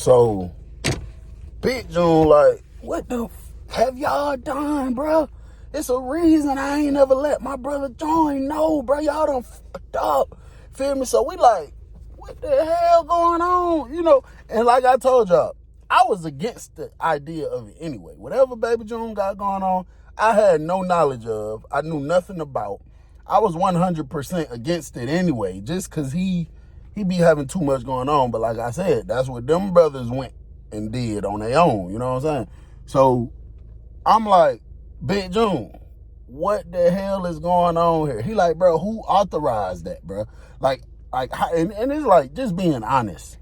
So, Big June like, what the have y'all done, bro? It's a reason I ain't never let my brother join. No, bro, y'all done fucked up. Feel me? So we like, what the hell going on? You know, and like I told y'all, I was against the idea of it anyway. Whatever Baby June got going on, I had no knowledge of. I knew nothing about. I was 100% against it anyway, just because he be having too much going on. But like I said, that's what them brothers went and did on their own. You know what I'm saying? So I'm like, Big June, what the hell is going on here? He like, bro, who authorized that, bro? Like, and it's like, just being honest.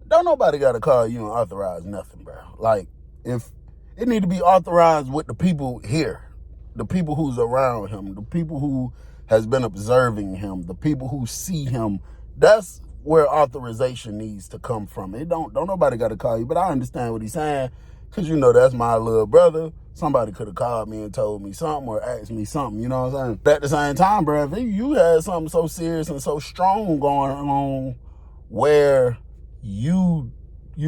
Don't nobody got to call you and authorize nothing, bro. Like, if it need to be authorized with the people here, the people who's around him, the people who has been observing him, the people who see him. That's where authorization needs to come from. It don't nobody got to call you, but I understand what he's saying, because, you know, that's my little brother. Somebody could have called me and told me something or asked me something, you know what I'm saying? But at the same time, bro, if you had something so serious and so strong going on where you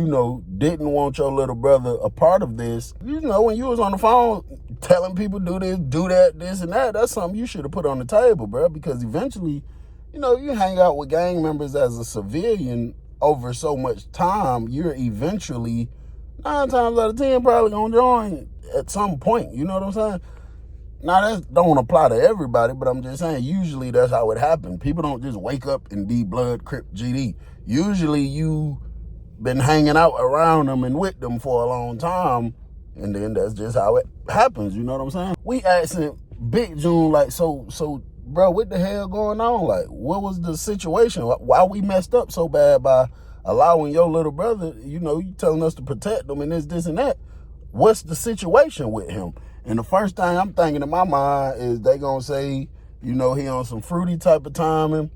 know, didn't want your little brother a part of this, you know, when you was on the phone telling people do this, do that, this and that, that's something you should have put on the table, bro, because eventually, you know, you hang out with gang members as a civilian over so much time, you're eventually, 9 times out of 10, probably gonna join at some point, you know what I'm saying? Now, that don't apply to everybody, but I'm just saying, usually that's how it happens. People don't just wake up and be Blood, Crip, GD. Usually you been hanging out around them and with them for a long time, and then that's just how it happens, you know what I'm saying? We asking Big June, like, so, bro, what the hell going on? Like, what was the situation? Why we messed up so bad by allowing your little brother, you know, you telling us to protect him and this and that? What's the situation with him? And the first thing I'm thinking in my mind is they gonna say, you know, he on some fruity type of timing,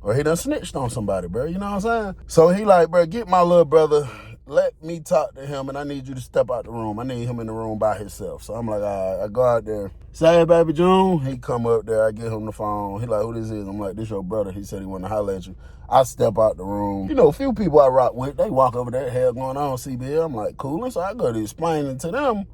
or he done snitched on somebody, bro. You know what I'm saying? So he like, bro, get my little brother, let me talk to him, and I need you to step out the room. I need him in the room by himself. So I'm like, all right, I go out there. Say, hey, Baby June. He come up there. I get him the phone. He like, who this is? I'm like, this your brother. He said he want to holler at you. I step out the room. You know, a few people I rock with, they walk over there, hell going on, CBL. I'm like, cool. And so I go to explaining to them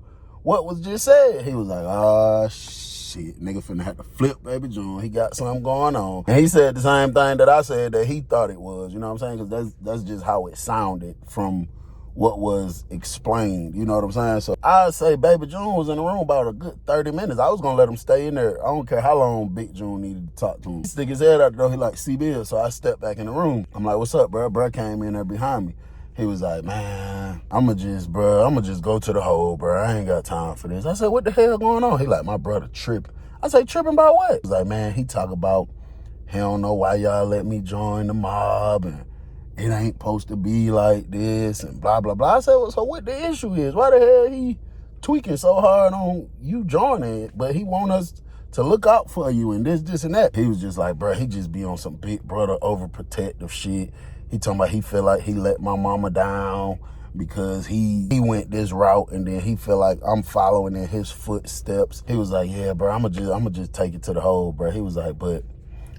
what was just said. He was like, ah, shit, nigga finna have to flip Baby June. He got something going on. And he said the same thing that I said that he thought it was, you know what I'm saying? Because that's just how it sounded from what was explained, you know what I'm saying? So I'd say Baby June was in the room about a good 30 minutes. I was gonna let him stay in there. I don't care how long Big June needed to talk to him. He stick his head out the door, he like, CBL. So I stepped back in the room. I'm like, what's up, bro? Bro came in there behind me. He was like, man, I'ma just go to the hole, bro. I ain't got time for this. I said, what the hell going on? He like, my brother tripping. I say, tripping about what? He was like, man, he talk about he don't know why y'all let me join the mob, and it ain't supposed to be like this, and blah, blah, blah. I said, well, so what the issue is? Why the hell he tweaking so hard on you joining it, but he want us to look out for you and this, and that? He was just like, bro, he just be on some big brother overprotective shit. He talking about he feel like he let my mama down because he went this route, and then he feel like I'm following in his footsteps. He was like, yeah, bro, I'ma just take it to the hole, bro. He was like, but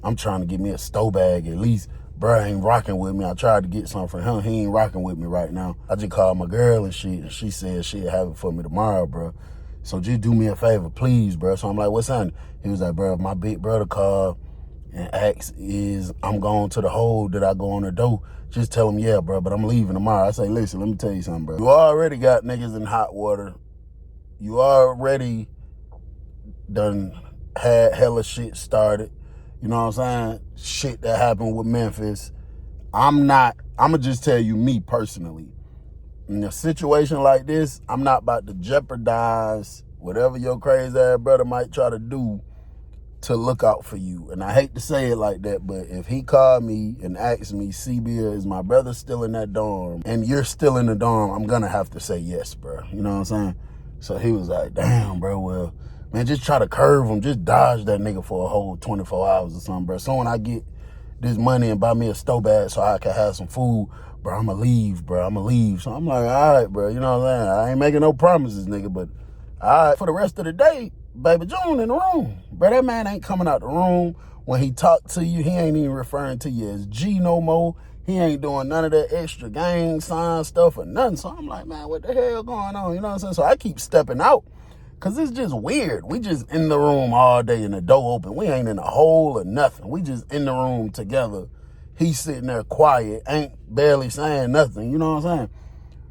I'm trying to get me a stow bag at least. Bro ain't rocking with me. I tried to get something for him. He ain't rocking with me right now. I just called my girl and she said she'll have it for me tomorrow, bro. So just do me a favor, please, bro. So I'm like, what's on? He was like, bro, if my big brother called and asks is I'm going to the hole, did I go on the door? Just tell him, yeah, bro, but I'm leaving tomorrow. I say, listen, let me tell you something, bro. You already got niggas in hot water. You already done had hella shit started. You know what I'm saying? Shit that happened with Memphis. I'ma just tell you me personally. In a situation like this, I'm not about to jeopardize whatever your crazy ass brother might try to do to look out for you. And I hate to say it like that, but if he called me and asked me, CBL, is my brother still in that dorm? And you're still in the dorm, I'm gonna have to say yes, bro. You know what I'm saying? So he was like, damn, bro, well, man, just try to curve him. Just dodge that nigga for a whole 24 hours or something, bro. So when I get this money and buy me a stow bag so I can have some food, bro, I'ma leave, bro. I'ma leave. So I'm like, all right, bro. You know what I'm saying? I ain't making no promises, nigga, but all right. For the rest of the day, Baby June in the room. Bro, that man ain't coming out the room. When he talk to you, he ain't even referring to you as G no more. He ain't doing none of that extra gang sign stuff or nothing. So I'm like, man, what the hell going on? You know what I'm saying? So I keep stepping out because it's just weird. We just in the room all day and the door open. We ain't in a hole or nothing. We just in the room together. He's sitting there quiet, ain't barely saying nothing. You know what I'm saying?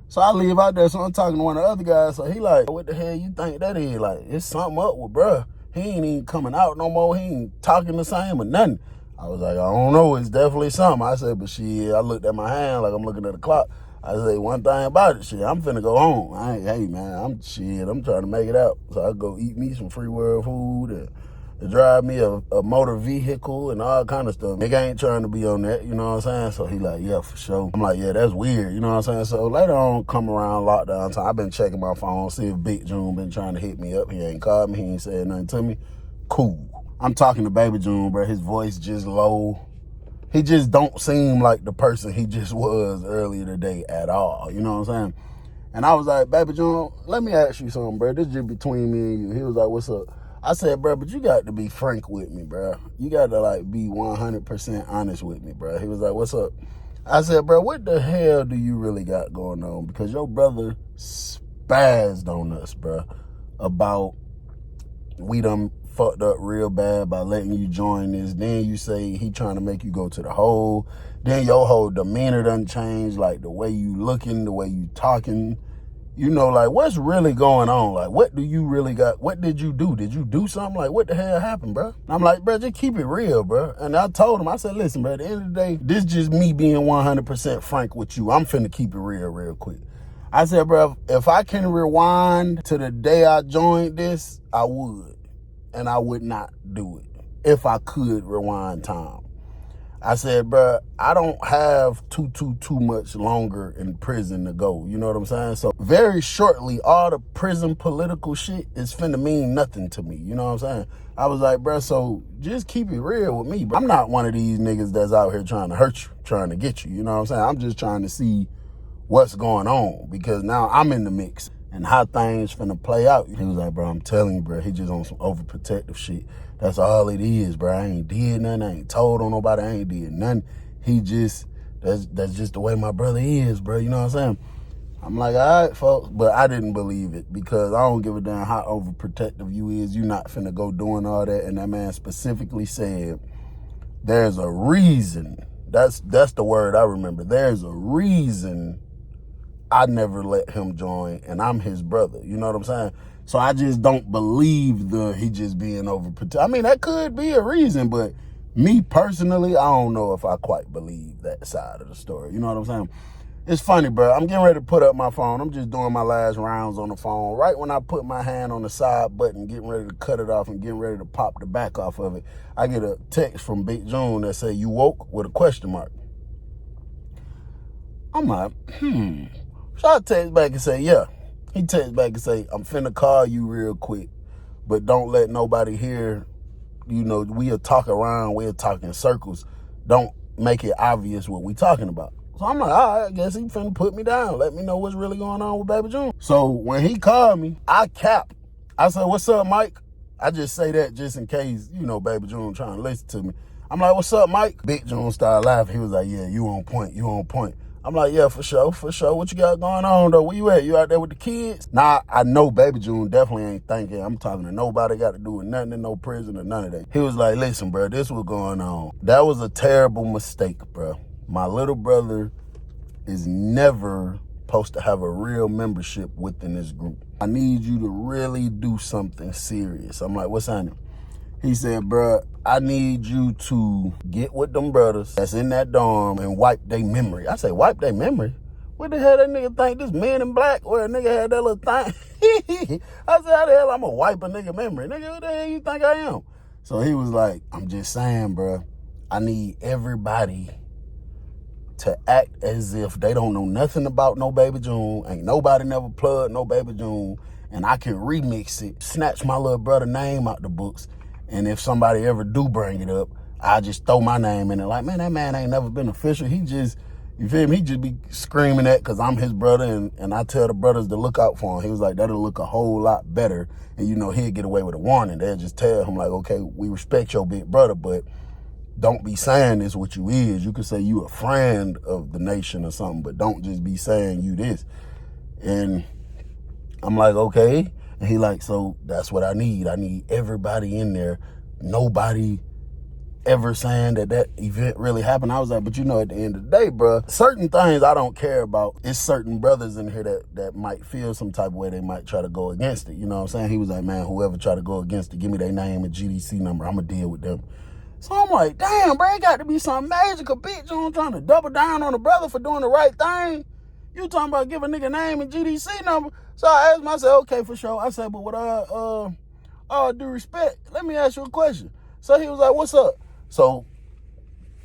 So I leave out there. So I'm talking to one of the other guys. So he like, what the hell you think that is? Like, it's something up with bruh. He ain't even coming out no more. He ain't talking the same or nothing. I was like, I don't know. It's definitely something. I said, but shit, I looked at my hand like I'm looking at the clock. I said, one thing about it, shit, I'm finna go home. Hey, man, I'm trying to make it out. So I go eat me some free world food and drive me a motor vehicle and all kind of stuff. Nigga ain't trying to be on that, you know what I'm saying? So he like, yeah, for sure. I'm like, yeah, that's weird, you know what I'm saying? So later on, come around lockdown time, I've been checking my phone, see if Big June been trying to hit me up. He ain't called me. He ain't said nothing to me. Cool. I'm talking to Baby June, bro. His voice just low. He just don't seem like the person he just was earlier today at all. You know what I'm saying? And I was like, Baby June, let me ask you something, bro. This just between me and you. He was like, what's up? I said, bro, but you got to be frank with me, bro. You got to, like, be 100% honest with me, bro. He was like, what's up? I said, bro, what the hell do you really got going on? Because your brother spazzed on us, bro, about we done fucked up real bad by letting you join this. Then you say he trying to make you go to the hole. Then your whole demeanor done changed, like the way you looking, the way you talking. You know, like, what's really going on? Like, what do you really got? What did you do? Did you do something? Like, what the hell happened, bro? I'm like, bro, just keep it real, bro. And I told him, I said, listen, bro, at the end of the day, this just me being 100% frank with you. I'm finna keep it real quick. I said, bro, if I can rewind to the day I joined this, I would. And I would not do it if I could rewind time. I said, bro, I don't have too much longer in prison to go. You know what I'm saying? So very shortly, all the prison political shit is finna mean nothing to me. You know what I'm saying? I was like, bro, so just keep it real with me, bro. I'm not one of these niggas that's out here trying to hurt you, trying to get you. You know what I'm saying? I'm just trying to see what's going on because now I'm in the mix and how things finna play out. He was like, bro, I'm telling you, bro, he just on some overprotective shit. That's all it is, bro. I ain't did nothing. I ain't told on nobody. I ain't did nothing. He just, that's just the way my brother is, bro. You know what I'm saying? I'm like, all right, folks. But I didn't believe it because I don't give a damn how overprotective you is. You not finna go doing all that. And that man specifically said, there's a reason. That's the word I remember. There's a reason I never let him join, and I'm his brother. You know what I'm saying? So I just don't believe he just being overprotective. I mean, that could be a reason, but me personally, I don't know if I quite believe that side of the story. You know what I'm saying? It's funny, bro. I'm getting ready to put up my phone. I'm just doing my last rounds on the phone. Right when I put my hand on the side button, getting ready to cut it off and getting ready to pop the back off of it, I get a text from Big June that say, you woke, with a question mark. I'm like, So I text back and say, yeah. He text back and say, I'm finna call you real quick, but don't let nobody hear, you know, we'll talk around, we'll talk in circles. Don't make it obvious what we talking about. So I'm like, all right, I guess he finna put me down. Let me know what's really going on with Baby June. So when he called me, I capped. I said, what's up, Mike? I just say that just in case, you know, Baby June trying to listen to me. I'm like, what's up, Mike? Big June started laughing. He was like, yeah, you on point, you on point. I'm like, yeah, for sure. What you got going on, though? Where you at? You out there with the kids? Nah, I know Baby June definitely ain't thinking. I'm talking to nobody got to do with nothing in no prison or none of that. He was like, listen, bro, this was going on. That was a terrible mistake, bro. My little brother is never supposed to have a real membership within this group. I need you to really do something serious. I'm like, what's happening? He said, bruh, I need you to get with them brothers that's in that dorm and wipe their memory. I say, wipe their memory? What the hell that nigga think? This Man in Black where a nigga had that little thing? I said, how the hell I'm gonna wipe a nigga memory? Nigga, who the hell you think I am? So he was like, I'm just saying, bruh, I need everybody to act as if they don't know nothing about no Baby June. Ain't nobody never plugged no Baby June. And I can remix it, snatch my little brother name out the books. And if somebody ever do bring it up, I just throw my name in it. Like, man, that man ain't never been official. He just, you feel me? He just be screaming that because I'm his brother and I tell the brothers to look out for him. He was like, that'll look a whole lot better. And, you know, he'll get away with a warning. They'll just tell him like, okay, we respect your big brother, but don't be saying this what you is. You could say you a friend of the nation or something, but don't just be saying you this. And I'm like, okay. And he like, so that's what I need. I need everybody in there. Nobody ever saying that event really happened. I was like, but you know, at the end of the day, bro, certain things I don't care about. It's certain brothers in here that might feel some type of way. They might try to go against it. You know what I'm saying? He was like, man, whoever try to go against it, give me their name and GDC number. I'm going to deal with them. So I'm like, damn, bro, it got to be something magical, bitch. You know, I'm trying to double down on a brother for doing the right thing. You talking about give a nigga name and GDC number. So I asked myself, okay, for sure. I said, but with all due respect, let me ask you a question. So he was like, what's up? So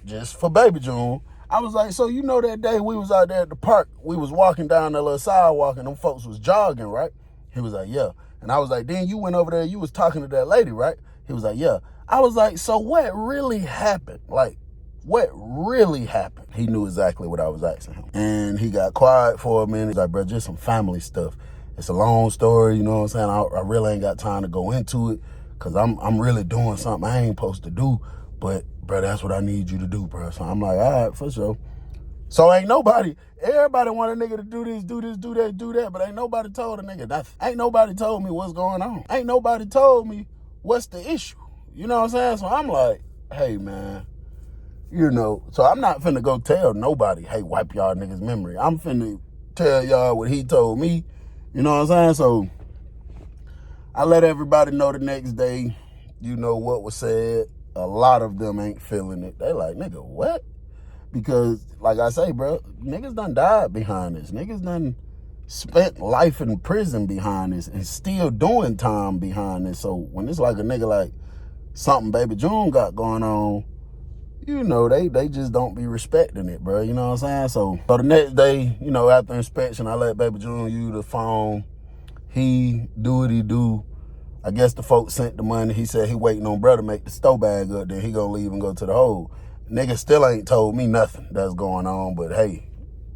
just for Baby June, I was like, so you know that day we was out there at the park, we was walking down that little sidewalk and them folks was jogging, right? He was like, yeah. And I was like, then you went over there, you was talking to that lady, right? He was like, yeah. I was like, so what really happened? Like, what really happened? He knew exactly what I was asking him. And he got quiet for a minute. He's like, bro, just some family stuff. It's a long story, you know what I'm saying? I really ain't got time to go into it because I'm really doing something I ain't supposed to do. But, bro, that's what I need you to do, bro. So I'm like, all right, for sure. So everybody want a nigga to do this, do that, do that, but ain't nobody told a nigga nothing. Ain't nobody told me what's going on. Ain't nobody told me what's the issue. You know what I'm saying? So I'm like, hey, man, you know, so I'm not finna go tell nobody, hey, wipe y'all niggas' memory. I'm finna tell y'all what he told me. You know what I'm saying? So I let everybody know the next day, you know, what was said. A lot of them ain't feeling it. They like, nigga, what? Because, like I say, bro, niggas done died behind this. Niggas done spent life in prison behind this and still doing time behind this. So when it's like a nigga like something Baby June got going on, you know, they just don't be respecting it, bro. You know what I'm saying? So the next day, you know, after inspection, I let Baby June use the phone. He do what he do. I guess the folks sent the money. He said he waiting on brother to make the store bag up, then he gonna leave and go to the hole. Nigga still ain't told me nothing that's going on, but hey,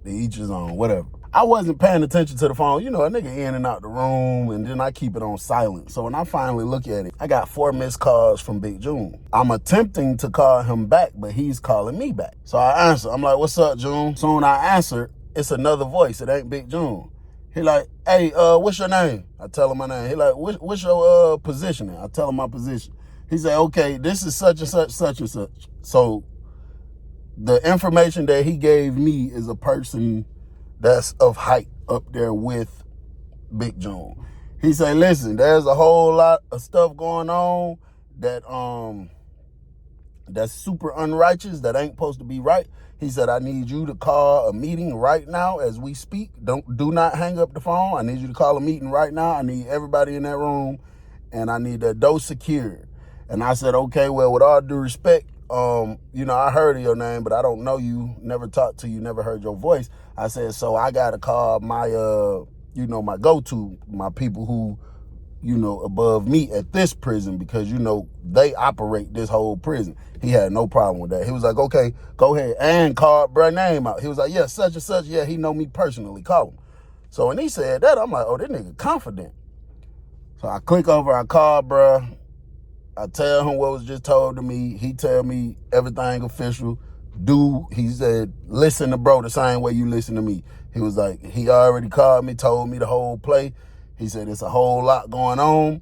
the each is on, whatever. I wasn't paying attention to the phone. You know, a nigga in and out the room, and then I keep it on silent. So when I finally look at it, I got 4 missed calls from Big June. I'm attempting to call him back, but he's calling me back. So I answer. I'm like, what's up, June? Soon I answer, it's another voice. It ain't Big June. He like, hey, what's your name? I tell him my name. He like, what's your positioning? I tell him my position. He say, okay, this is such and such, such and such. So the information that he gave me is a person that's of height up there with Big June. He say, listen, there's a whole lot of stuff going on that that's super unrighteous, that ain't supposed to be right. He said, I need you to call a meeting right now as we speak. Do not hang up the phone. I need you to call a meeting right now. I need everybody in that room, and I need that door secured. And I said, okay, well, with all due respect, you know, I heard of your name, but I don't know you, never talked to you, never heard your voice. I said, so I got to call my, you know, my go-to, my people who, you know, above me at this prison, because, you know, they operate this whole prison. He had no problem with that. He was like, okay, go ahead and call bruh name out. He was like, yeah, such and such. Yeah, he know me personally. Call him. So when he said that, I'm like, oh, this nigga confident. So I click over, I call bruh. I tell him what was just told to me. He tell me everything official. He said, listen to bro the same way you listen to me. He was like, he already called me, told me the whole play. He said, it's a whole lot going on.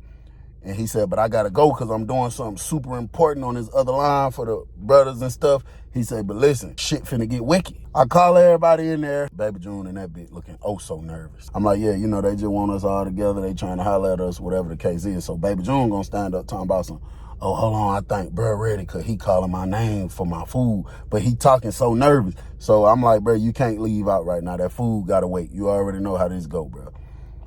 And he said, but I got to go because I'm doing something super important on this other line for the brothers and stuff. He said, but listen, shit finna get wicked. I call everybody in there. Baby June and that bitch looking oh so nervous. I'm like, yeah, you know, they just want us all together. They trying to holler at us, whatever the case is. So Baby June gonna stand up talking about some, oh, hold on, I think bro ready because he calling my name for my food. But he talking so nervous. So I'm like, bro, you can't leave out right now. That food gotta wait. You already know how this go, bro.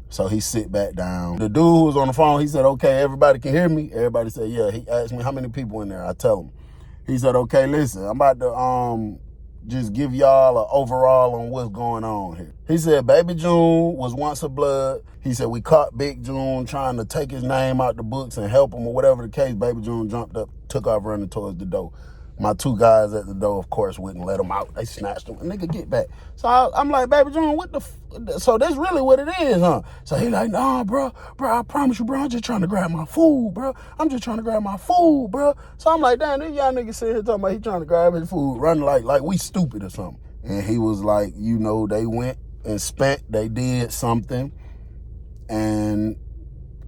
So he sit back down. The dude who was on the phone, he said, okay, everybody can hear me? Everybody said, yeah. He asked me how many people in there. I tell him. He said, okay, listen, I'm about to just give y'all an overall on what's going on here. He said, Baby June was once a blood. He said, we caught Big June trying to take his name out the books and help him or whatever the case. Baby June jumped up, took off running towards the door. My two guys at the door, of course, wouldn't let him out. They snatched him. Nigga, get back. So I'm like, baby June, what the so that's really what it is, huh? So he like, nah, bro, I promise you, bro, I'm just trying to grab my food, bro. I'm just trying to grab my food, bro. So I'm like, damn, this young nigga sitting here talking about he trying to grab his food, running like we stupid or something. And he was like, you know, they went and they did something, and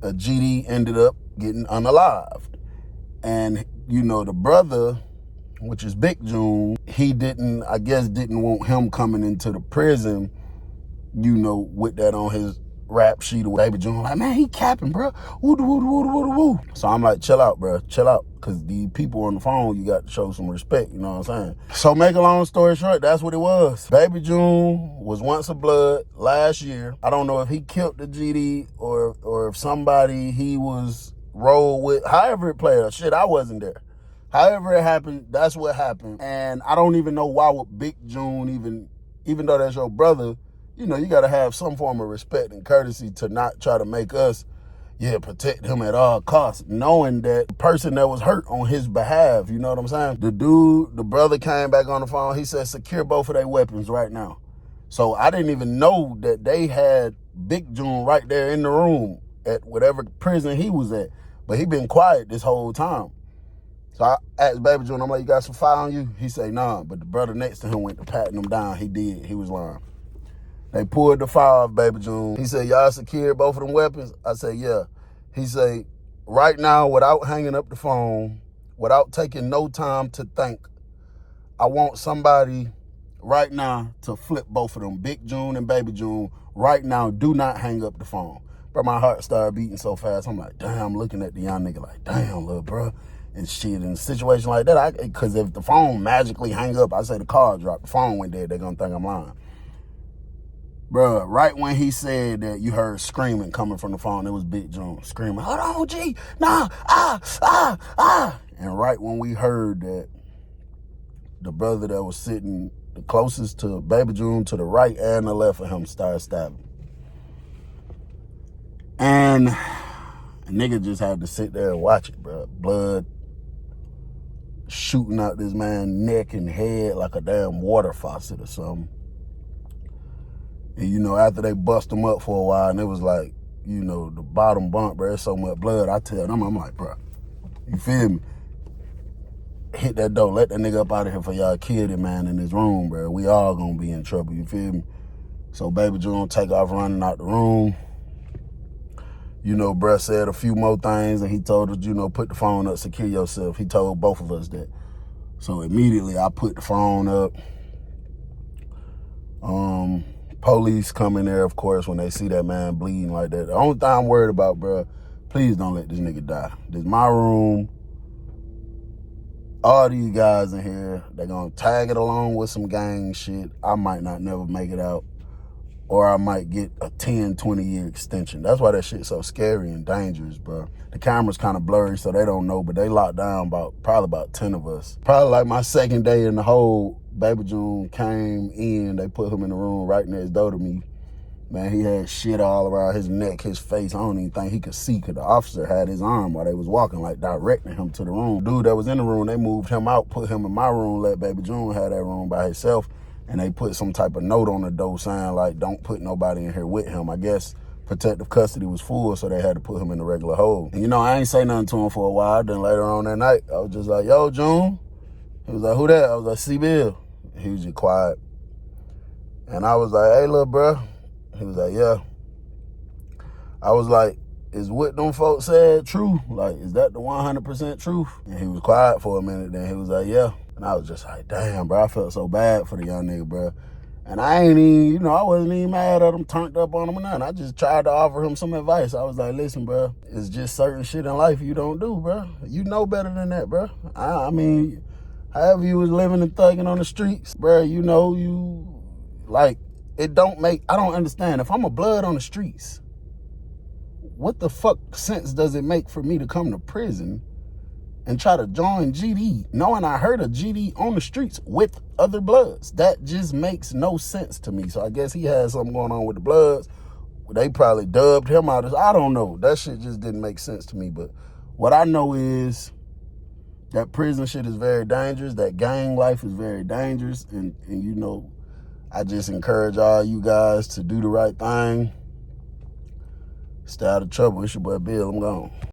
a GD ended up getting unalived. And, you know, the brother, which is Big June, he didn't want him coming into the prison, you know, with that on his rap sheet. Or Baby June like, man, he capping, bro. Woo, woo, woo, woo, woo. So I'm like, chill out, bro, chill out. Because the people on the phone, you got to show some respect, you know what I'm saying? So make a long story short, that's what it was. Baby June was once a blood last year. I don't know if he killed the GD or if somebody he was rolled with. However it played out, shit, I wasn't there. However it happened, that's what happened. And I don't even know why would Big June even though that's your brother, you know, you got to have some form of respect and courtesy to not try to make us, protect him at all costs, knowing that the person that was hurt on his behalf, you know what I'm saying? The brother came back on the phone. He said, secure both of their weapons right now. So I didn't even know that they had Big June right there in the room at whatever prison he was at. But he been quiet this whole time. So I asked Baby June, I'm like, you got some fire on you? He said, nah, but the brother next to him went to patting him down. He did. He was lying. They pulled the fire off Baby June. He said, y'all secured both of them weapons? I said, yeah. He said, right now, without hanging up the phone, without taking no time to think, I want somebody right now to flip both of them, Big June and Baby June. Right now, do not hang up the phone. But my heart started beating so fast. I'm like, damn, looking at the young nigga like, damn, little bro. And shit, in a situation like that, because if the phone magically hang up, I say the car dropped, the phone went dead, they're going to think I'm lying. Bruh, right when he said that, you heard screaming coming from the phone. It was Big June screaming, hold on, G, nah, And right when we heard that, the brother that was sitting the closest to Baby June, to the right and the left of him, started stabbing. And a nigga just had to sit there and watch it, bruh. Blood shooting out this man's neck and head like a damn water faucet or something. And, you know, after they bust him up for a while, and it was like, you know, the bottom bunk, bro, there's so much blood. I tell them, I'm like, bro, you feel me? Hit that door. Let that nigga up out of here for y'all killed him, man, in his room, bro. We all gonna be in trouble, you feel me? So Baby June take off running out the room. You know, bruh said a few more things, and he told us, you know, put the phone up, secure yourself. He told both of us that. So immediately I put the phone up. Police come in there, of course, when they see that man bleeding like that. The only thing I'm worried about, bruh, please don't let this nigga die. This is my room. All these guys in here, they're gonna tag it along with some gang shit. I might not never make it out. Or I might get a 10, 20-year extension. That's why that shit's so scary and dangerous, bro. The camera's kind of blurry, so they don't know, but they locked down probably about 10 of us. Probably like my second day in the hole, Baby June came in. They put him in the room right next door to me. Man, he had shit all around his neck, his face. I don't even think he could see, because the officer had his arm while they was walking, like directing him to the room. Dude that was in the room, they moved him out, put him in my room, let Baby June have that room by himself. And they put some type of note on the door saying, like, don't put nobody in here with him. I guess protective custody was full, so they had to put him in the regular hole. And, you know, I ain't say nothing to him for a while. Then later on that night, I was just like, yo, June. He was like, who that? I was like, C-Bill. He was just quiet. And I was like, hey, little bro. He was like, yeah. I was like, is what them folks said true? Like, is that the 100% truth? And he was quiet for a minute. Then he was like, yeah. And I was just like, damn, bro, I felt so bad for the young nigga, bro. And I ain't even, you know, I wasn't even mad at him, turned up on him or nothing. I just tried to offer him some advice. I was like, listen, bro, it's just certain shit in life you don't do, bro. You know better than that, bro. I mean, however you was living and thugging on the streets, bro, you know, I don't understand. If I'm a blood on the streets, what the fuck sense does it make for me to come to prison and try to join GD, knowing I heard a GD on the streets with other Bloods? That just makes no sense to me. So I guess he had something going on with the Bloods. They probably dubbed him out. I don't know. That shit just didn't make sense to me. But what I know is That prison shit is very dangerous. That gang life is very dangerous. And you know, I just encourage all you guys to do the right thing. Stay out of trouble. It's your boy Bill. I'm gone.